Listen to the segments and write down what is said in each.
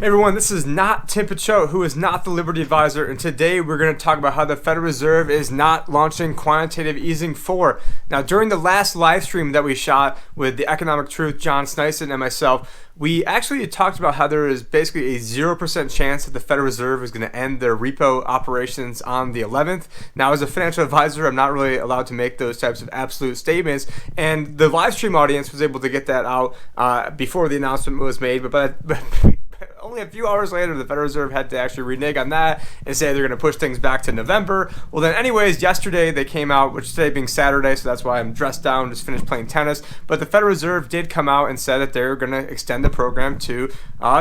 Hey everyone, this is Not Tim Picciott, who is not the Liberty Advisor, and today we're going to talk about how the Federal Reserve is not launching quantitative easing 4. Now, during the last live stream that we shot with the Economic Truth, John Snyson, and myself, we actually talked about how there is basically a 0% chance that the Federal Reserve is going to end their repo operations on the 11th. Now, as a financial advisor, I'm not really allowed to make those types of absolute statements, and the live stream audience was able to get that out before the announcement was made, but only a few hours later, the Federal Reserve had to actually renege on that and say they're going to push things back to November. Well, then anyways, yesterday they came out, which today being Saturday, so that's why I'm dressed down, just finished playing tennis. But the Federal Reserve did come out and said that they're going to extend the program to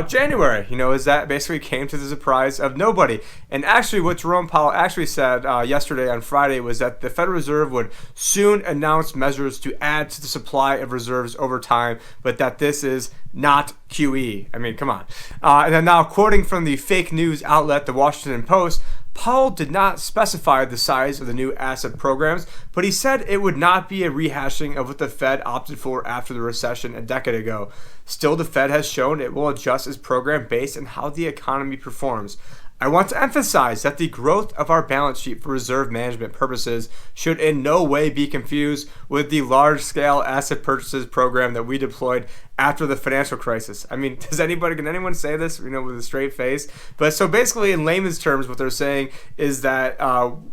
January. As that basically came to the surprise of nobody. And actually what Jerome Powell actually said yesterday on Friday was that the Federal Reserve would soon announce measures to add to the supply of reserves over time, but that this is not QE. I mean, come on. And then now, quoting from the fake news outlet, the Washington Post, Powell did not specify the size of the new asset programs, but he said it would not be a rehashing of what the Fed opted for after the recession a decade ago. Still, the Fed has shown it will adjust its program based on how the economy performs. I want to emphasize that the growth of our balance sheet for reserve management purposes should in no way be confused with the large-scale asset purchases program that we deployed after the financial crisis. I mean, can anyone say this, with a straight face? But so basically, in layman's terms, what they're saying is that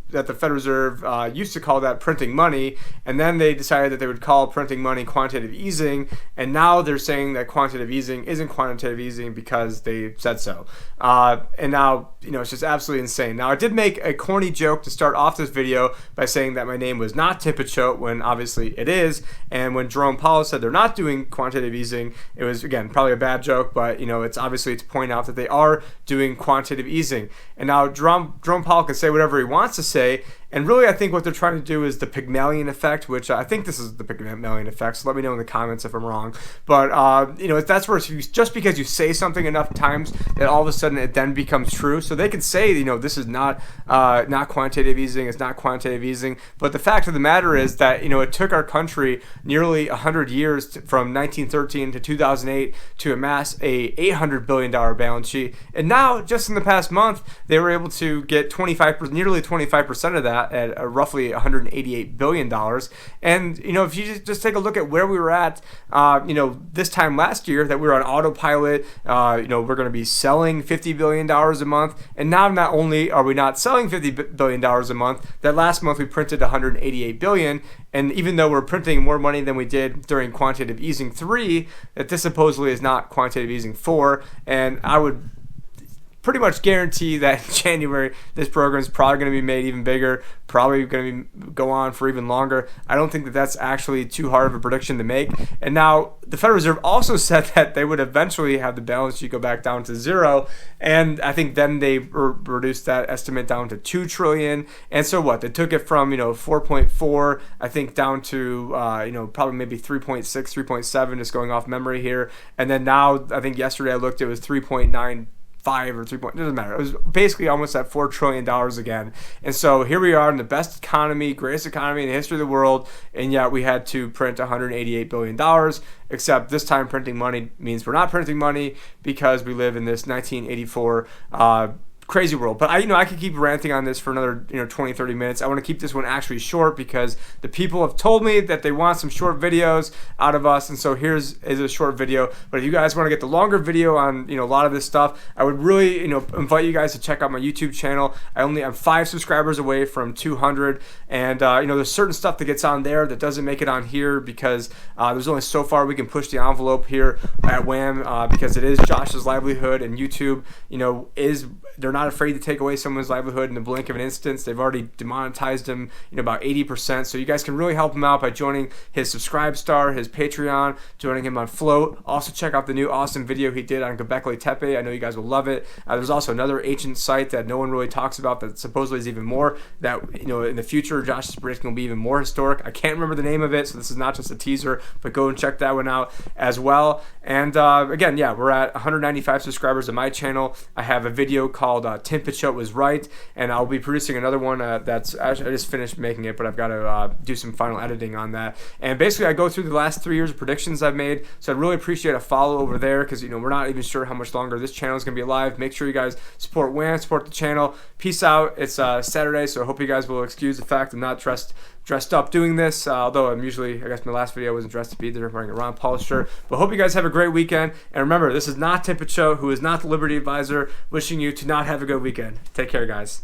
that the Federal Reserve used to call that printing money, and then they decided that they would call printing money quantitative easing, and now they're saying that quantitative easing isn't quantitative easing because they said so. And now, it's just absolutely insane. Now, I did make a corny joke to start off this video by saying that my name was not Tim Picciott, when obviously it is, and when Jerome Powell said they're not doing quantitative easing, it was, again, probably a bad joke, but it's obviously to point out that they are doing quantitative easing. And now Jerome Powell can say whatever he wants to say, and really I think what they're trying to do is the Pygmalion effect, which I think this is the Pygmalion effect, so let me know in the comments if I'm wrong. But that's where just because you say something enough times that all of a sudden it then becomes true. So they can say, this is not quantitative easing, it's not quantitative easing, but the fact of the matter is that it took our country nearly 100 years from 1913 to 2008 to amass a $800 billion balance sheet, and now just in the past month they were able to get nearly 25% of that at roughly $188 billion. And if you just take a look at where we were at this time last year, that we were on autopilot, we're going to be selling $50 billion a month, and now not only are we not selling $50 billion a month, that last month we printed $188 billion, and even though we're printing more money than we did during quantitative easing 3, that this supposedly is not quantitative easing 4, and I would pretty much guarantee that in January this program is probably going to be made even bigger, probably going to go on for even longer. I don't think that that's actually too hard of a prediction to make. And now the Federal Reserve also said that they would eventually have the balance sheet go back down to zero, and I think then they reduced that estimate down to $2 trillion. And so what? They took it from 4.4, I think, down to probably maybe 3.6, 3.7, just going off memory here. And then now I think yesterday I looked, it was 3.9. Or 3 point, it doesn't matter. It was basically almost at $4 trillion again. And so here we are in the best economy, greatest economy in the history of the world, and yet we had to print $188 billion, except this time printing money means we're not printing money because we live in this 1984 crazy world. But I could keep ranting on this for another 20-30 minutes. I want to keep this one actually short because the people have told me that they want some short videos out of us, and so here's a short video. But if you guys want to get the longer video on a lot of this stuff, I would really invite you guys to check out my YouTube channel. I'm 5 subscribers away from 200, and there's certain stuff that gets on there that doesn't make it on here because there's only so far we can push the envelope here at Wham, because it is Josh's livelihood, and YouTube they're not afraid to take away someone's livelihood in the blink of an instance. They've already demonetized him about 80%. So you guys can really help him out by joining his Subscribe-Star, his Patreon, joining him on Float. Also check out the new awesome video he did on Göbekli Tepe. I know you guys will love it. There's also another ancient site that no one really talks about that supposedly is even more, that in the future Josh's prediction will be even more historic. I can't remember the name of it, so this is not just a teaser, but go and check that one out as well. And again, we're at 195 subscribers on my channel. I have a video called Tim Picciott Was Right, and I'll be producing another one that's actually, I just finished making it, but I've got to do some final editing on that. And basically I go through the last 3 years of predictions I've made, so I'd really appreciate a follow over there, because we're not even sure how much longer this channel is going to be alive. Make sure you guys support WAN, support the channel. Peace out. It's Saturday, so I hope you guys will excuse the fact I'm not dressed up doing this, although I'm usually, I guess my last video I wasn't dressed up either, I'm wearing a Ron Paul shirt. But hope you guys have a great weekend, and remember, this is not Tim Picciott, who is not the Liberty Advisor, wishing you to not have a good weekend. Take care, guys.